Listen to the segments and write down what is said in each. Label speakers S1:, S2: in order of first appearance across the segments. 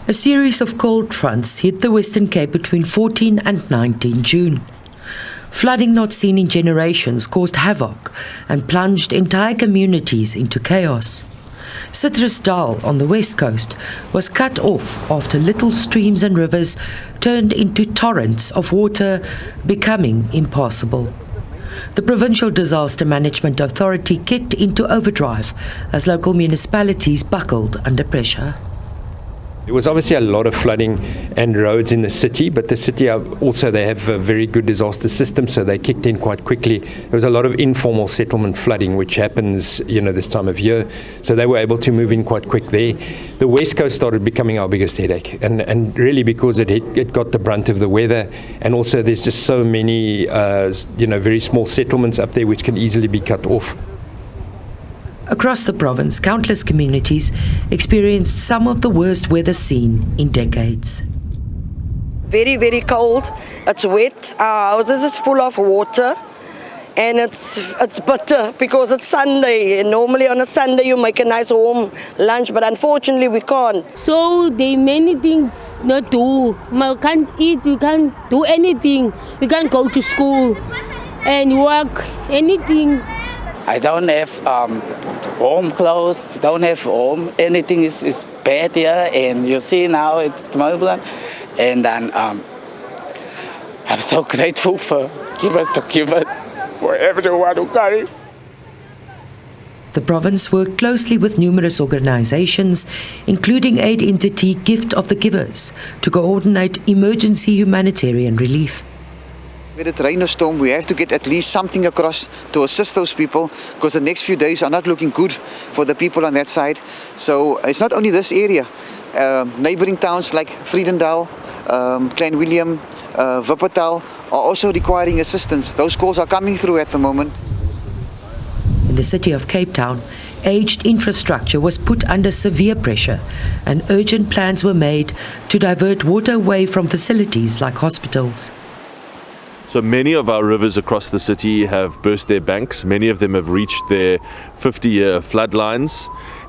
S1: A series of cold fronts hit the Western Cape between 14 and 19 June. Flooding not seen in generations caused havoc and plunged entire communities into chaos. Citrusdal on the west coast was cut off after little streams and rivers turned into torrents of water, becoming impassable. The Provincial Disaster Management Authority kicked into overdrive as local municipalities buckled under pressure.
S2: There was obviously a lot of flooding and roads in the city, but the city also, they have a very good disaster system, so they kicked in quite quickly. There was a lot of informal settlement flooding, which happens, this time of year, so they were able to move in quite quick there. The West Coast started becoming our biggest headache, and really because it got the brunt of the weather, and also there's just so many, very small settlements up there which can easily be cut off.
S1: Across the province, countless communities experienced some of the worst weather seen in decades.
S3: Very, very cold. It's wet. Our houses is full of water, and it's bitter because it's Sunday. And normally on a Sunday you make a nice warm lunch, but unfortunately we can't.
S4: So there are many things not do. We can't eat. We can't do anything. We can't go to school and work. Anything.
S5: I don't have warm clothes, don't have home, anything is bad here, and you see now it's turbulent. And then I'm so grateful for give us for everyone who carry.
S1: The province worked closely with numerous organizations, including aid entity Gift of the Givers, to coordinate emergency humanitarian relief.
S6: With it rain or storm, we have to get at least something across to assist those people, because the next few days are not looking good for the people on that side. So it's not only this area. Neighboring towns like Vredendal, Klein Willem, Wuppertal are also requiring assistance. Those calls are coming through at the moment.
S1: In the city of Cape Town, aged infrastructure was put under severe pressure, and urgent plans were made to divert water away from facilities like hospitals.
S7: So many of our rivers across the city have burst their banks. Many of them have reached their 50-year flood lines,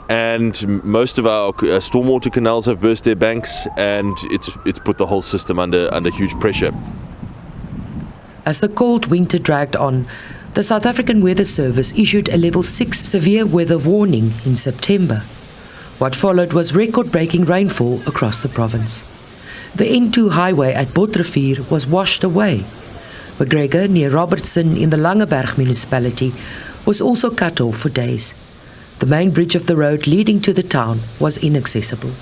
S7: and most of our stormwater canals have burst their banks, and it's put the whole system under huge pressure.
S1: As the cold winter dragged on, the South African Weather Service issued a level 6 severe weather warning in September. What followed was record-breaking rainfall across the province. The N2 highway at Botrivier was washed away. McGregor, near Robertson in the Langeberg municipality, was also cut off for days. The main bridge of the road leading to the town was inaccessible.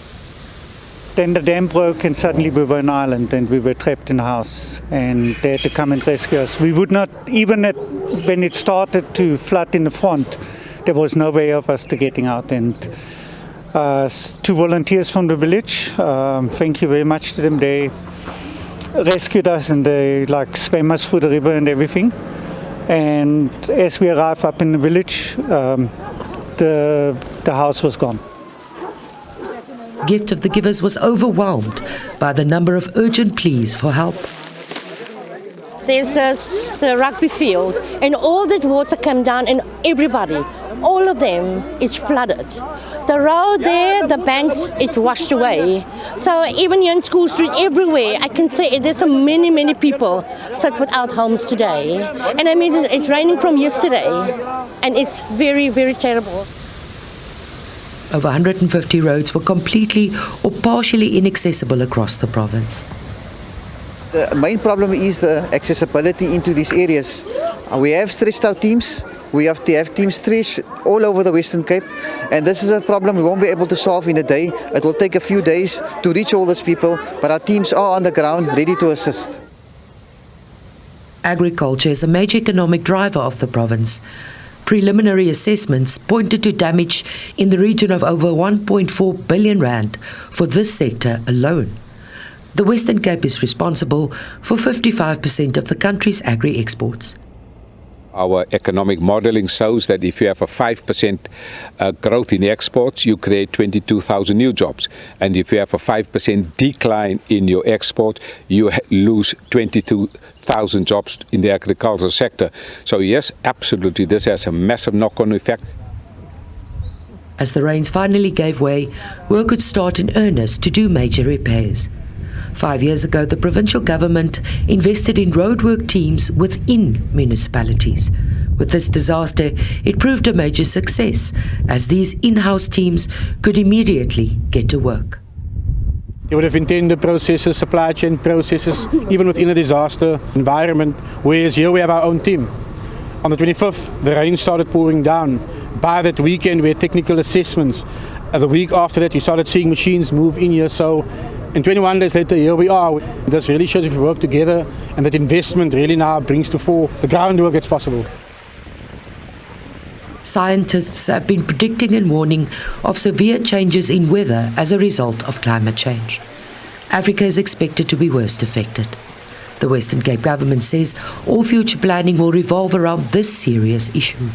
S8: Then the dam broke and suddenly we were an island and we were trapped in a house, and they had to come and rescue us. We would not, even when it started to flood in the front, there was no way of us to getting out. And two volunteers from the village, thank you very much to them. They rescued us and they swam us through the river and everything. And as we arrived up in the village, the house was gone.
S1: Gift of the Givers was overwhelmed by the number of urgent pleas for help.
S9: There's the rugby field, and all that water came down, and everybody, all of them, is flooded. The road there, the banks, it washed away. So even here in School Street, everywhere, I can say there's so many people sit without homes today. And I mean, it's raining from yesterday, and it's very, very terrible.
S1: Over 150 roads were completely or partially inaccessible across the province.
S6: The main problem is the accessibility into these areas. We have stretched out teams. We have to have teams stretched all over the Western Cape, and this is a problem we won't be able to solve in a day. It will take a few days to reach all these people, but our teams are on the ground ready to assist.
S1: Agriculture is a major economic driver of the province. Preliminary assessments pointed to damage in the region of over 1.4 billion rand for this sector alone. The Western Cape is responsible for 55% of the country's agri-exports.
S10: Our economic modeling shows that if you have a 5% growth in exports, you create 22,000 new jobs. And if you have a 5% decline in your export, you lose 22,000 jobs in the agricultural sector. So yes, absolutely, this has a massive knock-on effect.
S1: As the rains finally gave way, work could start in earnest to do major repairs. 5 years ago, the provincial government invested in roadwork teams within municipalities. With this disaster, it proved a major success, as these in-house teams could immediately get to work.
S11: There would have been tender processes, supply chain processes, even within a disaster environment, whereas here we have our own team. On the 25th, the rain started pouring down. By that weekend, we had technical assessments. The week after that, you started seeing machines move in here. So, and 21 days later, here we are. This really shows if we work together, and that investment really now brings to fore the groundwork that's possible.
S1: Scientists have been predicting and warning of severe changes in weather as a result of climate change. Africa is expected to be worst affected. The Western Cape government says all future planning will revolve around this serious issue.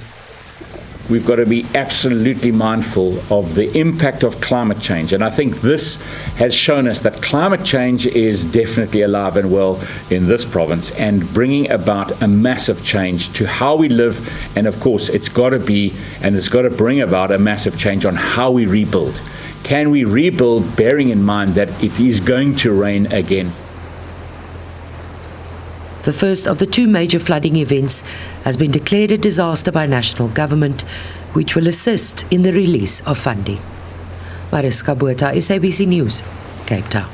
S12: We've got to be absolutely mindful of the impact of climate change. And I think this has shown us that climate change is definitely alive and well in this province and bringing about a massive change to how we live. And of course, it's got to bring about a massive change on how we rebuild. Can we rebuild bearing in mind that it is going to rain again?
S1: The first of the two major flooding events has been declared a disaster by national government, which will assist in the release of funding. Mariska Botha, SABC News, Cape Town.